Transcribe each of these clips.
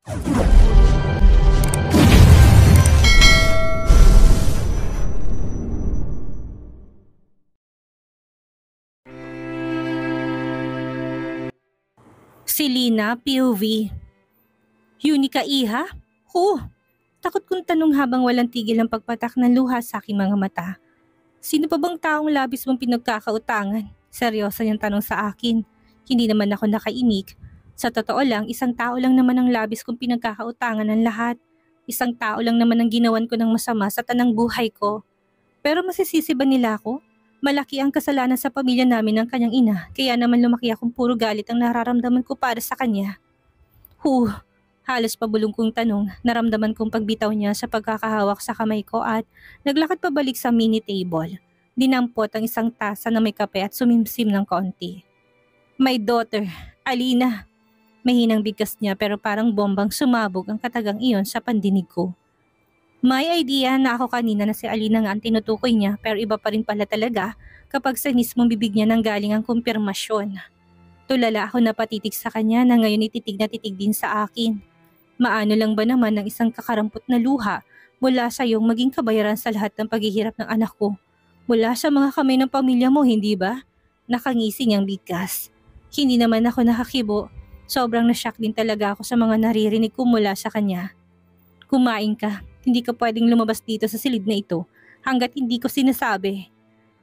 Si Lina, POV. Yunika iha? Takot kong tanong habang walang tigil ang pagpatak ng luha sa aking mga mata. Sino pa bang taong labis mong pinagkakautangan? Seryoso niyang tanong sa akin. Hindi naman ako nakaimik. Sa totoo lang, isang tao lang naman ang labis kong pinagkakautangan ng lahat. Isang tao lang naman ang ginawan ko ng masama sa tanang buhay ko. Pero masisisi ba nila ako? Malaki ang kasalanan sa pamilya namin ng kanyang ina, kaya naman lumaki akong puro galit ang nararamdaman ko para sa kanya. Halos pabulong kong tanong, naramdaman kong pagbitaw niya sa pagkakahawak sa kamay ko at naglakad pabalik sa mini table. Dinampot ang isang tasa na may kape at sumimsim ng konti. My daughter, Alina. Mahinang bigkas niya pero parang bombang sumabog ang katagang iyon sa pandinig ko. May idea na ako kanina na si Alina nga ang tinutukoy niya pero iba pa rin pala talaga kapag sa mismong bibig niya nang galing ang kumpirmasyon. Tulala ako na patitig sa kanya na ngayon ititig na titig din sa akin. Maano lang ba naman ng isang kakarampot na luha mula sa iyong maging kabayaran sa lahat ng paghihirap ng anak ko? Mula sa mga kamay ng pamilya mo, hindi ba? Nakangisi niyang bigkas. Hindi naman ako nakakibo. Sobrang nashock din talaga ako sa mga naririnig ko mula sa kanya. Kumain ka. Hindi ka pwedeng lumabas dito sa silid na ito hanggat hindi ko sinasabi.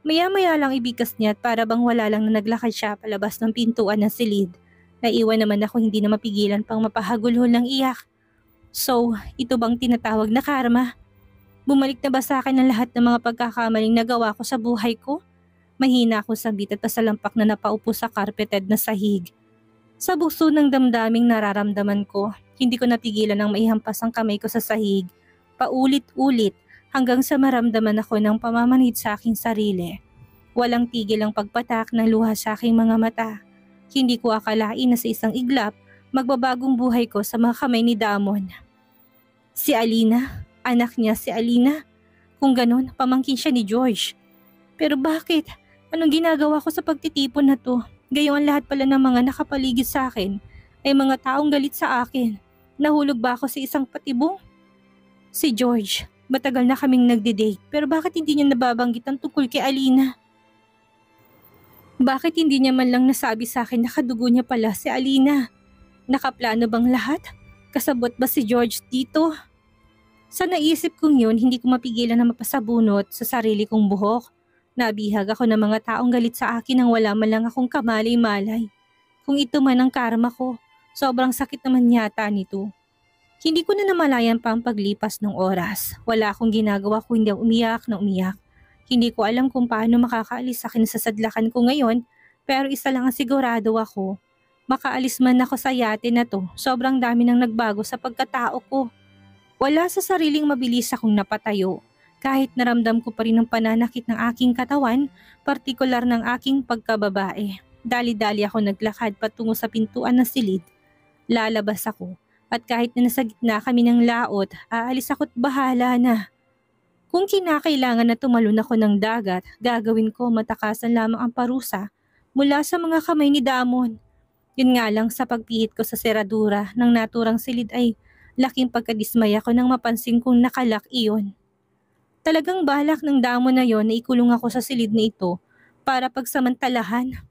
Maya-maya lang ibigkas niya at para bang wala lang na naglakad siya palabas ng pintuan ng silid. Naiwan naman ako hindi na mapigilan pang mapahagulhol ng iyak. So, ito bang tinatawag na karma? Bumalik na ba sa akin ang lahat ng mga pagkakamaling nagawa ko sa buhay ko? Mahina akong sabit at pasalampak na napaupo sa carpeted na sahig. Sa bukso ng damdaming nararamdaman ko, hindi ko napigilan ang maihampas ang kamay ko sa sahig. Paulit-ulit hanggang sa maramdaman ako ng pamamanhid sa aking sarili. Walang tigil ang pagpatak ng luha sa aking mga mata. Hindi ko akalain na sa isang iglap, magbabagong buhay ko sa mga kamay ni Damon. Si Alina, anak niya si Alina. Kung ganon, pamangkin siya ni George. Pero bakit? Anong ginagawa ko sa pagtitipon na to? Gayong ang lahat pala ng mga nakapaligid sa akin ay mga taong galit sa akin. Nahulog ba ako sa isang patibong? Si George, matagal na kaming nagde-date pero bakit hindi niya nababanggit ang tungkol kay Alina? Bakit hindi niya man lang nasabi sa akin na kadugo niya pala si Alina? Nakaplano bang lahat? Kasabot ba si George dito? Sa naisip kong yun, hindi ko mapigilan na mapasabunot sa sarili kong buhok. Nabihag ako ng mga taong galit sa akin nang wala man lang akong kamalay-malay. Kung ito man ang karma ko, sobrang sakit naman yata nito. Hindi ko na namalayan pa ang paglipas ng oras. Wala akong ginagawa kundi umiyak na umiyak. Hindi ko alam kung paano makakaalis sa kinasasadlakan ko ngayon, pero isa lang ang sigurado ako. Makaalis man ako sa yate na to, sobrang dami nang nagbago sa pagkatao ko. Wala sa sariling mabilis akong napatayo. Kahit naramdam ko pa rin ang pananakit ng aking katawan, partikular ng aking pagkababae. Dali-dali ako naglakad patungo sa pintuan ng silid. Lalabas ako, at kahit na nasa gitna kami ng laot, aalis ako't bahala na. Kung kinakailangan na tumalon ako ng dagat, gagawin ko matakasan lamang ang parusa mula sa mga kamay ni Damon. Yun nga lang sa pagpihit ko sa seradura ng naturang silid ay laking pagkadismaya ko nang mapansin kong nakalak iyon. Talagang balak ng Damon na yon na ikulong ako sa silid na ito para pagsamantalahan.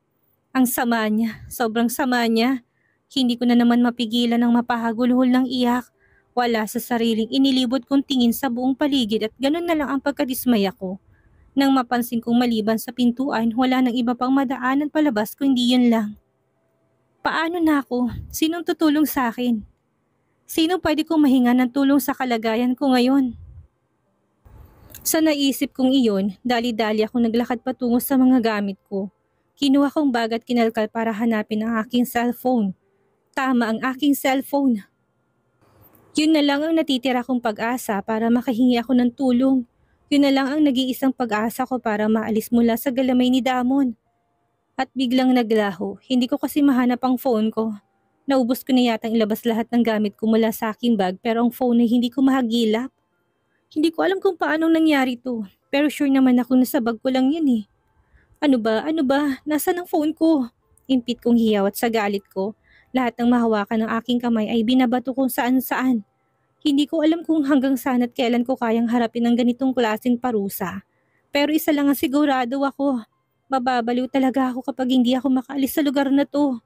Ang sama niya, sobrang sama niya. Hindi ko na naman mapigilan ang mapahagulhol ng iyak. Wala sa sariling inilibot kong tingin sa buong paligid at ganun na lang ang pagkadismaya ko. Nang mapansin kong maliban sa pintuan, wala nang iba pang madaanan palabas kundi yun lang. Paano na ako? Sinong tutulong sa akin? Sino pwede kong mahinga ng tulong sa kalagayan ko ngayon? Sa naisip kong iyon, dali-dali ako naglakad patungo sa mga gamit ko. Kinuha kong bag at kinalkal para hanapin ang aking cellphone. Tama, ang aking cellphone. Yun na lang ang natitira kong pag-asa para makahingi ako ng tulong. Yun na lang ang nag-iisang pag-asa ko para maalis mula sa galamay ni Damon. At biglang naglaho, hindi ko kasi mahanap ang phone ko. Naubos ko na yatang ilabas lahat ng gamit ko mula sa aking bag pero ang phone ay hindi ko mahagilap. Hindi ko alam kung paanong nangyari to, pero sure naman ako na sa bag ko lang yun eh. Ano ba? Nasaan ang phone ko? Impit kong hiyawat sa galit ko. Lahat ng mahawakan ng aking kamay ay binabato kung saan-saan. Hindi ko alam kung hanggang saan at kailan ko kayang harapin ang ganitong klaseng parusa. Pero isa lang ang sigurado ako. Mababaliw talaga ako kapag hindi ako makaalis sa lugar na to.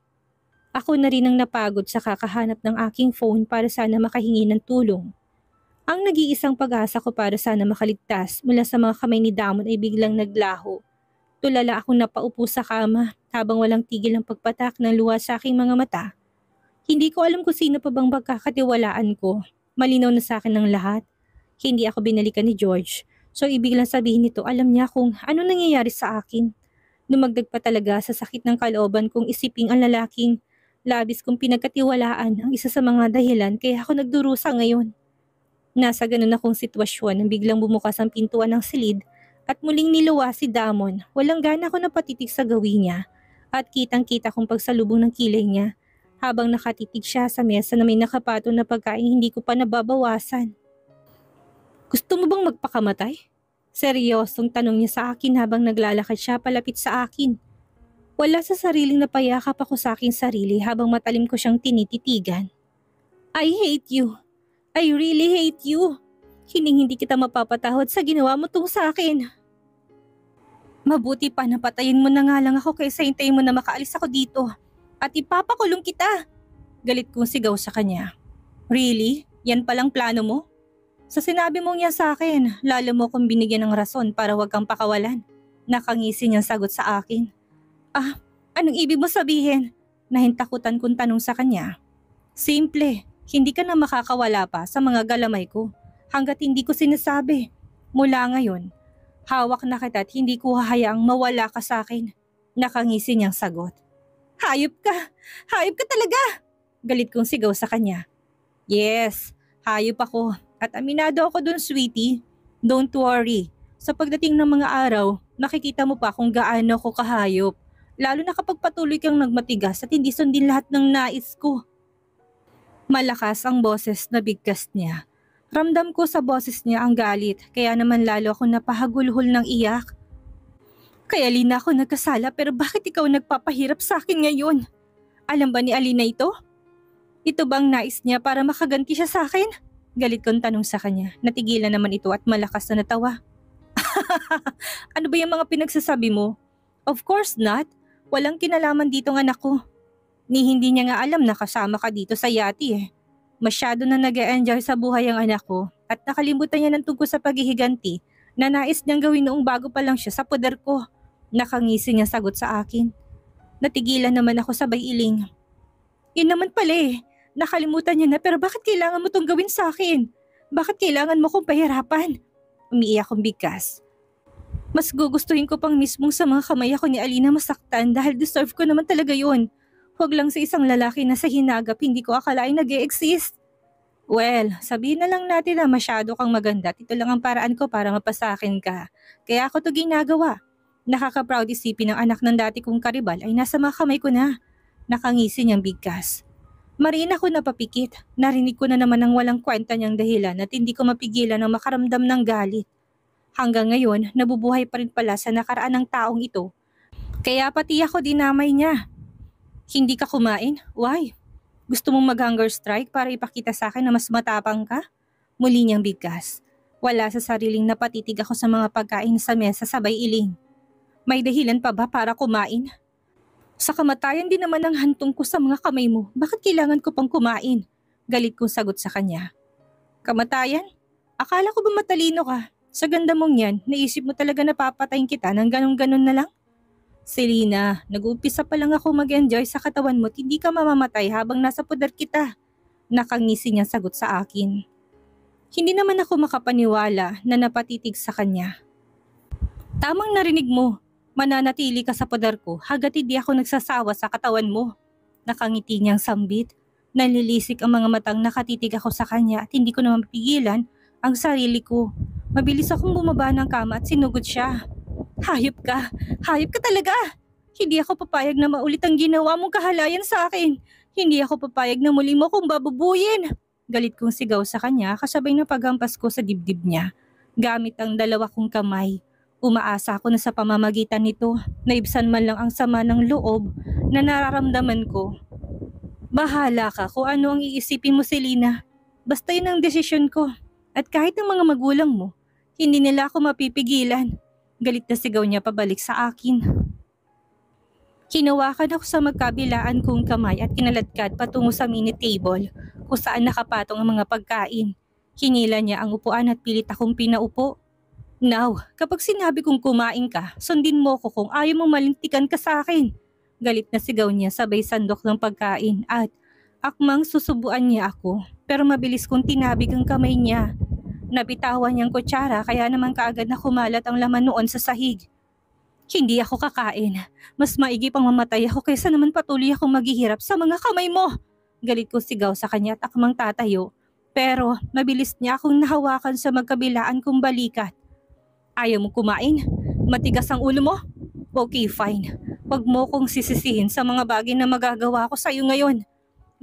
Ako na rin ang napagod sa kakahanap ng aking phone para sana makahingi ng tulong. Ang nag-iisang pag-asa ko para sana makaligtas mula sa mga kamay ni Damon ay biglang naglaho. Tulala akong napaupo sa kama habang walang tigil ang pagpatak ng luha sa aking mga mata. Hindi ko alam kung sino pa bang magkakatiwalaan ko. Malinaw na sa akin ng lahat. Hindi ako binalikan ni George. So ibig lang sabihin nito alam niya kung ano nangyayari sa akin. Dumagdag pa talaga sa sakit ng kalooban kong isiping ang lalaking labis kong pinagkatiwalaan ang isa sa mga dahilan kaya ako nagdurusa ngayon. Nasa ganun akong sitwasyon nang biglang bumukas ang pintuan ng silid at muling niluwa si Damon. Walang gana ako napatitig sa gawin niya at kitang-kita kong pagsalubong ng kilay niya habang nakatitig siya sa mesa na may nakapatong na pagkain hindi ko pa nababawasan. Gusto mo bang magpakamatay? Seryosong tanong niya sa akin habang naglalakad siya palapit sa akin. Wala sa sariling napayakap ako sa aking sarili habang matalim ko siyang tinititigan. I hate you. I really hate you. Hindi kita mapapatawad sa ginawa mo tong sa akin. Mabuti pa napatayin mo na nga lang ako kaysa hintayin mo na makaalis ako dito. At ipapakulong kita. Galit kong sigaw sa kanya. Really? Yan palang plano mo? Sa sinabi mong yan sa akin, lalo mo kong binigyan ng rason para wag kang pakawalan. Nakangisi niyang sagot sa akin. Anong ibig mo sabihin? Nahintakutan kong tanong sa kanya. Simple. Hindi ka na makakawala pa sa mga galamay ko hanggat hindi ko sinasabi. Mula ngayon, hawak na kita at hindi ko hahayaang mawala ka sa akin. Nakangisi niyang sagot. Hayop ka! Hayop ka talaga! Galit kong sigaw sa kanya. Yes, hayop ako at aminado ako dun, sweetie. Don't worry. Sa pagdating ng mga araw, makikita mo pa kung gaano ako kahayop. Lalo na kapag patuloy kang nagmatigas at hindi sundin lahat ng nais ko. Malakas ang boses na bigkas niya. Ramdam ko sa boses niya ang galit, kaya naman lalo ako napahagulhol ng iyak. Kaya Alina ako nagkasala pero bakit ikaw nagpapahirap sa akin ngayon? Alam ba ni Alina ito? Ito bang nais niya para makaganti siya sa akin? Galit kong tanong sa kanya. Natigilan naman ito at malakas na natawa. Ano ba yung mga pinagsasabi mo? Of course not. Walang kinalaman dito ng anak ko. Ni hindi niya nga alam na kasama ka dito sa yati eh. Masyado na nag-e-enjoy sa buhay ang anak ko at nakalimutan niya ng tungkol sa paghihiganti na nais niyang gawin noong bago pa lang siya sa poder ko. Nakangisi niya sagot sa akin. Natigilan naman ako sabay iling. Yun naman pala eh. Nakalimutan niya na pero bakit kailangan mo tong gawin sa akin? Bakit kailangan mo kong pahirapan? Umiiyak kong bigkas. Mas gugustuhin ko pang mismong sa mga kamay ako ni Alina masaktan dahil deserve ko naman talaga yun. Huwag lang sa isang lalaki na sa hinagap hindi ko akalain nag-e-exist. Well, sabihin na lang natin na masyado kang maganda at ito lang ang paraan ko para mapasakin ka. Kaya ako to ginagawa. Nakaka-proud isipin ng anak ng dati kong karibal ay nasa mga kamay ko na. Nakangisi niyang bigkas. Mariin ako napapikit. Narinig ko na naman ang walang kwenta niyang dahilan at hindi ko mapigilan ang makaramdam ng galit. Hanggang ngayon, nabubuhay pa rin pala sa nakaraan ng taong ito. Kaya pati ako dinamay niya. Hindi ka kumain? Why? Gusto mong mag-hunger strike para ipakita sa akin na mas matapang ka? Muli niyang bigkas. Wala sa sariling napatitig ako sa mga pagkain sa mesa sabay iling. May dahilan pa ba para kumain? Sa kamatayan din naman ang hantong ko sa mga kamay mo. Bakit kailangan ko pang kumain? Galit kong sagot sa kanya. Kamatayan? Akala ko ba matalino ka? Sa ganda mong yan, naisip mo talaga na papatayin kita ng ganun-ganun na lang? Selena, nag-uumpisa pa lang ako mag-enjoy sa katawan mo at hindi ka mamamatay habang nasa poder kita. Nakangisi niyang sagot sa akin. Hindi naman ako makapaniwala na napatitig sa kanya. Tamang narinig mo, mananatili ka sa poder ko hanggat hindi ako nagsasawa sa katawan mo. Nakangiti niyang sambit. Nalilisik ang mga matang nakatitig ako sa kanya at hindi ko na mapigilan ang sarili ko. Mabilis akong bumaba ng kama at sinugod siya. Hayop ka! Hayop ka talaga! Hindi ako papayag na maulit ang ginawa mong kahalayan sa akin. Hindi ako papayag na muli mo kong babubuyin. Galit kong sigaw sa kanya kasabay ng paghampas ko sa dibdib niya. Gamit ang dalawa kong kamay. Umaasa ako na sa pamamagitan nito, naibsan man lang ang sama ng loob na nararamdaman ko. Bahala ka kung ano ang iisipin mo, Selena. Basta yun ang desisyon ko. At kahit ang mga magulang mo, hindi nila ako mapipigilan. Galit na sigaw niya pabalik sa akin. Hinawakan ako sa magkabilaan kong kamay at kinaladkad patungo sa mini table kung saan nakapatong ang mga pagkain. Hinila niya ang upuan at pilit akong pinaupo. Now, kapag sinabi kong kumain ka, sundin mo ko kung ayaw mong malintikan ka sa akin. Galit na sigaw niya sabay sandok ng pagkain at akmang susubuan niya ako pero mabilis kong tinabig ang kamay niya. Nabitawan niyang kutsara kaya naman kaagad na kumalat ang laman noon sa sahig. Hindi ako kakain. Mas maigi pang mamatay ako kaysa naman patuloy akong maghihirap sa mga kamay mo. Galit ko sigaw sa kanya at akmang tatayo. Pero mabilis niya akong nahawakan sa magkabilaan kong balikat. Ayaw mo kumain? Matigas ang ulo mo? Okay, fine. Huwag mo kong sisisihin sa mga bagay na magagawa ko sa iyo ngayon.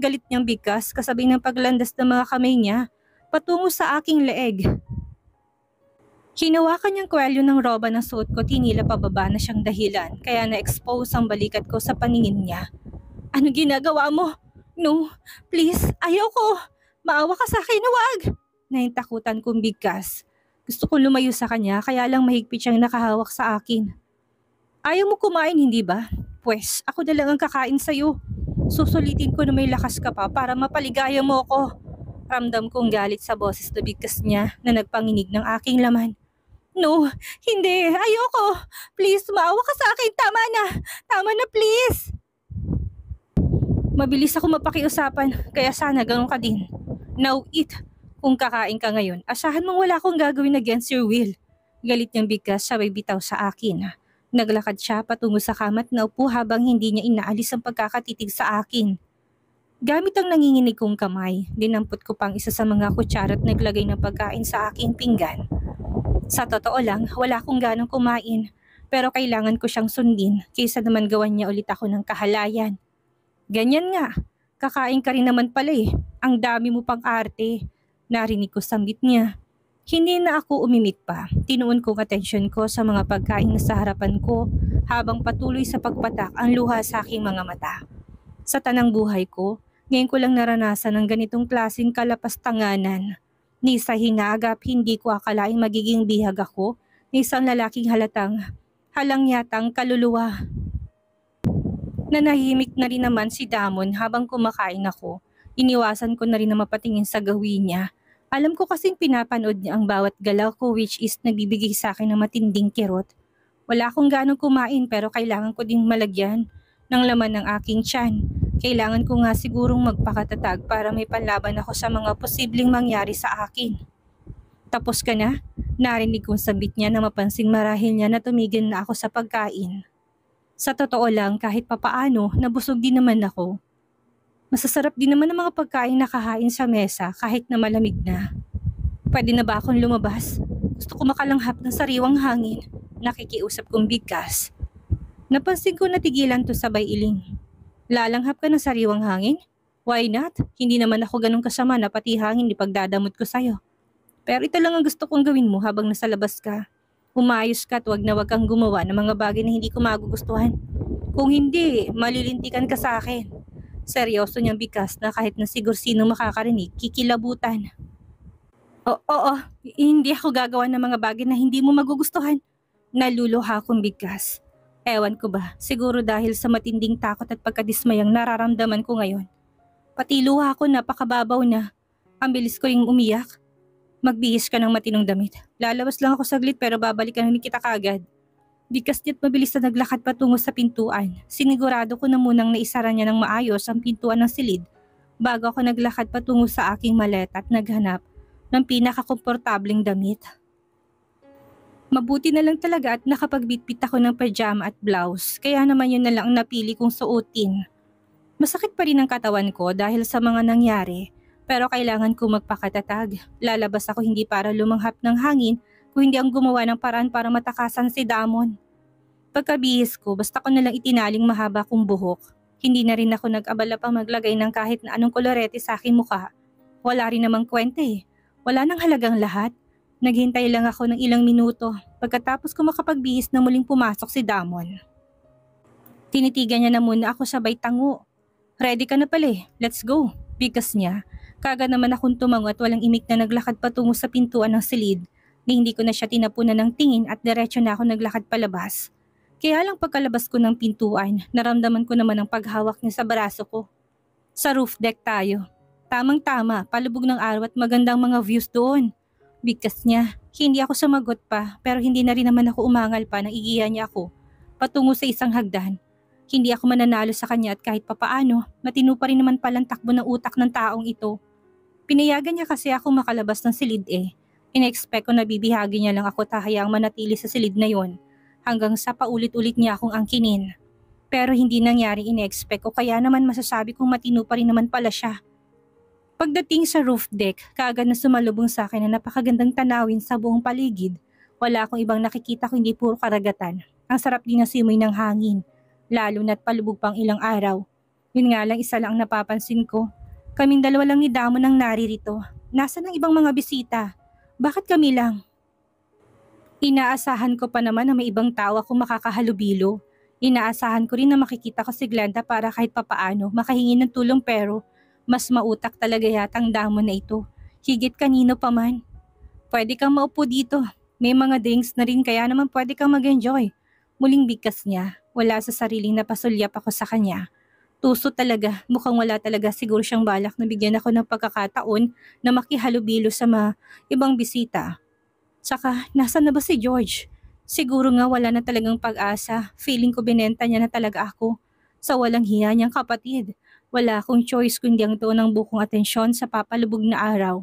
Galit niyang bigkas kasabay ng paglandas ng mga kamay niya patungo sa aking leeg. Hinawakan niyang kwelyo ng roba ng suot ko, tinila pababa na siyang dahilan kaya na-expose ang balikat ko sa paningin niya. Ano ginagawa mo? No, please, ayaw ko. Maawa ka sa akin, wag! Naintakutan kong bigkas. Gusto kong lumayo sa kanya kaya lang mahigpit siyang nakahawak sa akin. Ayaw mo kumain, hindi ba? Pwes, ako na lang ang kakain sa'yo. Susulitin ko na may lakas ka pa para mapaligaya mo ako. Ramdam kong galit sa boses na bigkas niya na nagpanginig ng aking laman. No, hindi, ayoko. Please, maawa ka sa akin. Tama na. Tama na, please. Mabilis ako mapakiusapan, kaya sana ganun ka din. Now eat. Kung kakain ka ngayon, asahan mong wala akong gagawin against your will. Galit niyang bigkas sabay bitaw sa akin. Naglakad siya patungo sa kama at naupo habang hindi niya inaalis ang pagkakatitig sa akin. Gamit ang nanginginig kong kamay, dinampot ko pang isa sa mga kutsara at naglagay ng pagkain sa aking pinggan. Sa totoo lang, wala akong ganong kumain, pero kailangan ko siyang sundin kaysa naman gawan niya ulit ako ng kahalayan. Ganyan nga, kakain ka rin naman pala eh, ang dami mo pang arte. Narinig ko sambit niya. Hindi na ako umimik pa, tinuon kong atensyon ko sa mga pagkain na sa harapan ko habang patuloy sa pagpatak ang luha sa aking mga mata. Sa tanang buhay ko, ngayon ko lang naranasan ng ganitong klaseng kalapastanganan. Ni sa hinagap, hindi ko akalaing magiging bihag ako ni isang lalaking halang yatang kaluluwa. Nanahimik na rin naman si Damon habang kumakain ako. Iniwasan ko na rin na mapatingin sa gawin niya. Alam ko kasing pinapanood niya ang bawat galaw ko which is nagbibigay sa akin ng matinding kirot. Wala akong ganong kumain pero kailangan ko ding malagyan ng laman ng aking tiyan. Kailangan ko nga sigurong magpakatatag para may panlaban ako sa mga posibleng mangyari sa akin. Tapos ka na? Narinig kong sambit niya na mapansing marahil niya na tumigil na ako sa pagkain. Sa totoo lang kahit papaano nabusog din naman ako. Masasarap din naman ang mga pagkain na kahain sa mesa kahit na malamig na. Pwede na ba akong lumabas? Gusto ko makalanghap ng sariwang hangin. Nakikiusap kong bigkas. Napansin ko na tigilan to sabay iling. Lalanghap ka ng sariwang hangin? Why not? Hindi naman ako ganun kasama na pati hangin ipagdadamot ko sa'yo. Pero ito lang ang gusto kong gawin mo habang nasa labas ka. Umayos ka at wag na wag kang gumawa ng mga bagay na hindi ko magugustuhan. Kung hindi, malilintikan ka sa akin. Seryoso niyang bigkas na kahit na siguro sino makakarinig, kikilabutan. Oo, hindi ako gagawa ng mga bagay na hindi mo magugustuhan. Naluluha akong bigkas. Ewan ko ba, siguro dahil sa matinding takot at pagkadismayang nararamdaman ko ngayon. Pati luha ko napakababaw na. Ang bilis ko ring umiyak. Magbihis ka ng matinong damit. Lalabas lang ako saglit pero babalikan na kita kaagad. Bigkas niya't mabilis na naglakad patungo sa pintuan. Sinigurado ko na munang naisara niya ng maayos ang pintuan ng silid bago ako naglakad patungo sa aking maleta at naghanap ng pinakakomportabling damit. Mabuti na lang talaga at nakapagbitbit ako ng pajama at blouse, kaya naman yun na lang ang napili kong suotin. Masakit pa rin ang katawan ko dahil sa mga nangyari, pero kailangan ko magpakatatag. Lalabas ako hindi para lumanghap ng hangin, kung hindi ang gumawa ng paraan para matakasan si Damon. Pagkabihis ko, basta ko nalang itinaling mahaba kong buhok. Hindi na rin ako nag-abala pang maglagay ng kahit na anong kolorete sa aking mukha. Wala rin namang kwenta eh. Wala nang halagang lahat. Naghintay lang ako ng ilang minuto pagkatapos ko makapagbihis na muling pumasok si Damon. Tinitigan niya na muna ako sabay tango. Ready ka na pala eh. Let's go. Bigas niya. Kaga naman akong tumango at walang imik na naglakad patungo sa pintuan ng silid. Ni hindi ko na siya tinapunan ng tingin at diretso na ako naglakad palabas. Kaya lang pagkalabas ko ng pintuan, naramdaman ko naman ang paghawak niya sa braso ko. Sa roof deck tayo. Tamang-tama, palubog ng araw at magandang mga views doon. Bigkas niya. Hindi ako sumagot pa pero hindi na rin naman ako umangal pa nang igiya niya ako patungo sa isang hagdan. Hindi ako mananalo sa kanya at kahit papaano, matino pa rin naman palang takbo ng utak ng taong ito. Pinayagan niya kasi ako makalabas ng silid eh. Ina-expect ko na bibihagi niya lang ako at hayaang manatili sa silid na yon hanggang sa paulit-ulit niya akong angkinin. Pero hindi nangyari ina-expect ko kaya naman masasabi kong matino pa rin naman pala siya. Pagdating sa roof deck, kaagad na sumalubong sa akin na napakagandang tanawin sa buong paligid. Wala akong ibang nakikita kundi puro karagatan. Ang sarap din na simoy ng hangin, lalo na't palubog pang ilang araw. Yun nga lang isa lang ang napapansin ko. Kaming dalawa lang ni Damon ang naririto. Nasaan ang ibang mga bisita? Bakit kami lang? Inaasahan ko pa naman na may ibang tao akong makakahalubilo. Inaasahan ko rin na makikita ko si Glenda para kahit papaano makahingi ng tulong pero mas mautak talaga yata ang Damon na ito. Higit kanino pa man. Pwede kang maupo dito. May mga drinks na rin kaya naman pwede kang mag-enjoy. Muling bigkas niya. Wala sa sariling napasulyap ako sa kanya. Tuso talaga, mukhang wala talaga siguro siyang balak na bigyan ako ng pagkakataon na makihalubilo sa mga ibang bisita. Saka, nasa na ba si George? Siguro nga wala na talagang pag-asa. Feeling ko binenta niya na talaga ako. Sa walang hiya niyang kapatid. Wala akong choice kundi ang tuon ng bukong atensyon sa papalubog na araw.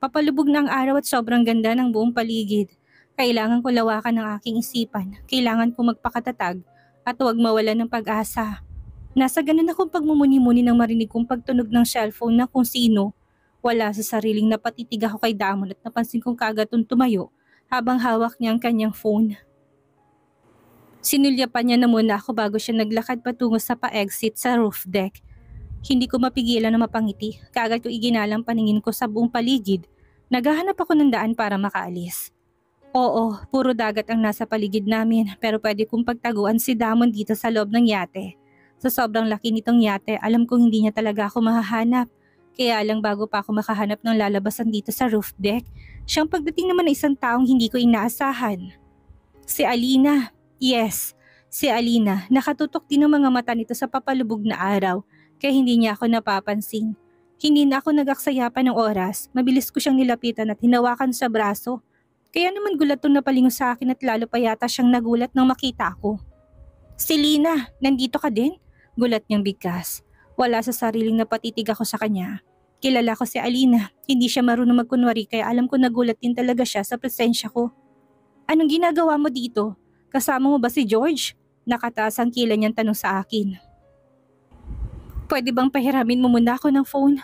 Papalubog na ang araw at sobrang ganda ng buong paligid. Kailangan ko lawakan ng aking isipan. Kailangan ko magpakatatag at huwag mawalan ng pag-asa. Nasa ganun akong pagmumuni-muni nang marinig kong pagtunog ng cellphone na kung sino. Wala sa sariling napatitig ako kay Damon at napansin kong kagatong tumayo habang hawak niya ang kanyang phone. Sinulyapan niya na muna ako bago siya naglakad patungo sa pa-exit sa roof deck. Hindi ko mapigilan na mapangiti. Kaagad ko iginalang paningin ko sa buong paligid. Naghahanap ako ng daan para makaalis. Oo, puro dagat ang nasa paligid namin pero pwede kong pagtaguan si Damon dito sa loob ng yate. Sa sobrang laki nitong yate, alam kong hindi niya talaga ako mahahanap. Kaya lang bago pa ako makahanap ng lalabasan dito sa roof deck, siyang pagdating naman ng isang taong hindi ko inaasahan. Si Alina. Yes, si Alina. Nakatutok din ang mga mata nito sa papalubog na araw, kaya hindi niya ako napapansin. Hindi na ako nag-aksaya pa ng oras, mabilis ko siyang nilapitan at hinawakan sa braso. Kaya naman gulat na palingon sa akin at lalo pa yata siyang nagulat nang makita ako. Si Lina, nandito ka din? Gulat niyang bigkas. Wala sa sariling napatitig ako sa kanya. Kilala ko si Alina, hindi siya marunong magkunwari kaya alam ko nagulat din talaga siya sa presensya ko. Anong ginagawa mo dito? Kasama mo ba si George? Nakataas ang kilay niyang tanong sa akin. Pwede bang pahiramin mo muna ako ng phone?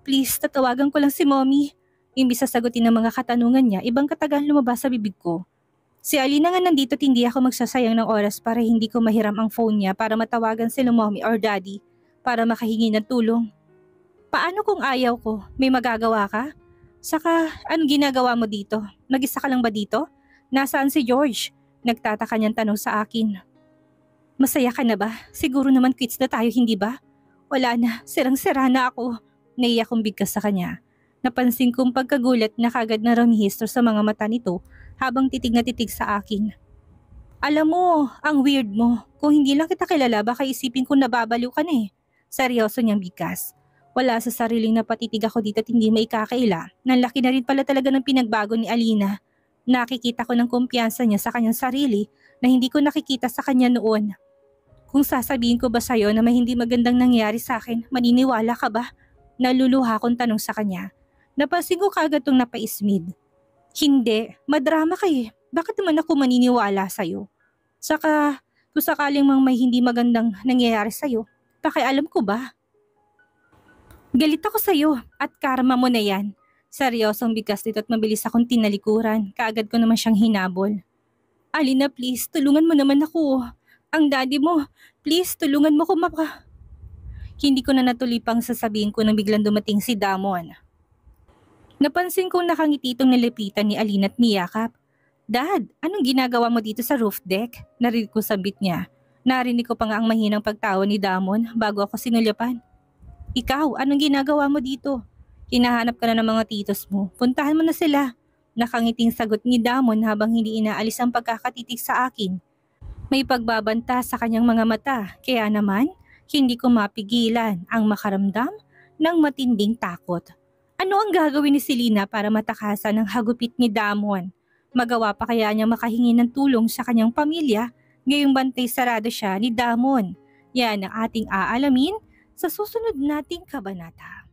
Please, tatawagan ko lang si Mommy. Imbis sa sagutin ng mga katanungan niya, ibang katagang lumabas sa bibig ko. Si Alina nga nandito at hindi ako magsasayang ng oras para hindi ko mahiram ang phone niya para matawagan sila Mommy or Daddy para makahingi ng tulong. Paano kung ayaw ko? May magagawa ka? Saka, anong ginagawa mo dito? Mag-isa ka lang ba dito? Nasaan si George? Nagtataka niyang tanong sa akin. Masaya ka na ba? Siguro naman quits na tayo, hindi ba? Wala na, sirang-sira na ako. Naiyak kong bigkas sa kanya. Napansin kong pagkagulat na kagad na ramihistro sa mga mata nito habang titig na titig sa akin. Alam mo, ang weird mo. Kung hindi lang kita kilala baka isipin ko nababaliw ka na eh. Seryoso niyang bigkas. Wala sa sariling napatitig ako dito at hindi maikakaila. Nanlaki na rin pala talaga ng pinagbago ni Alina. Nakikita ko ng kumpiyansa niya sa kanyang sarili na hindi ko nakikita sa kanya noon. Kung sasabihin ko ba sa'yo na may hindi magandang nangyari sa akin, maniniwala ka ba? Naluluha akong tanong sa kanya. Napansin ko kagad tong napaismid. Hindi, madrama ka eh. Bakit naman ako maniniwala sa'yo? Saka, kung sakaling mang may hindi magandang nangyayari sa'yo, pakialam ko ba? Galit ako sa'yo at karma mo na yan. Seryosong bigkas nito at mabilis akong tinalikuran. Kaagad ko naman siyang hinabol. Alina, please, tulungan mo naman ako. Ang daddy mo, please, tulungan mo ko Hindi ko na natuloy pang sasabihin ko nang biglang dumating si Damon. Napansin kong nakangiti itong nilipitan ni Alina at niyakap. Dad, anong ginagawa mo dito sa roof deck? Narinig ko sabit niya. Narinig ko pa nga ang mahinang pagtawa ni Damon bago ako sinulyapan. Ikaw, anong ginagawa mo dito? Hinahanap ka na ng mga titos mo. Puntahan mo na sila. Nakangiting sagot ni Damon habang hindi inaalis ang pagkakatitig sa akin. May pagbabanta sa kanyang mga mata, kaya naman, hindi ko mapigilan ang makaramdam ng matinding takot. Ano ang gagawin ni Selena para matakasan ang hagupit ni Damon? Magawa pa kaya niya makahingi ng tulong sa kanyang pamilya, ngayong bantay sarado siya ni Damon? Yan ang ating aalamin sa susunod nating kabanata.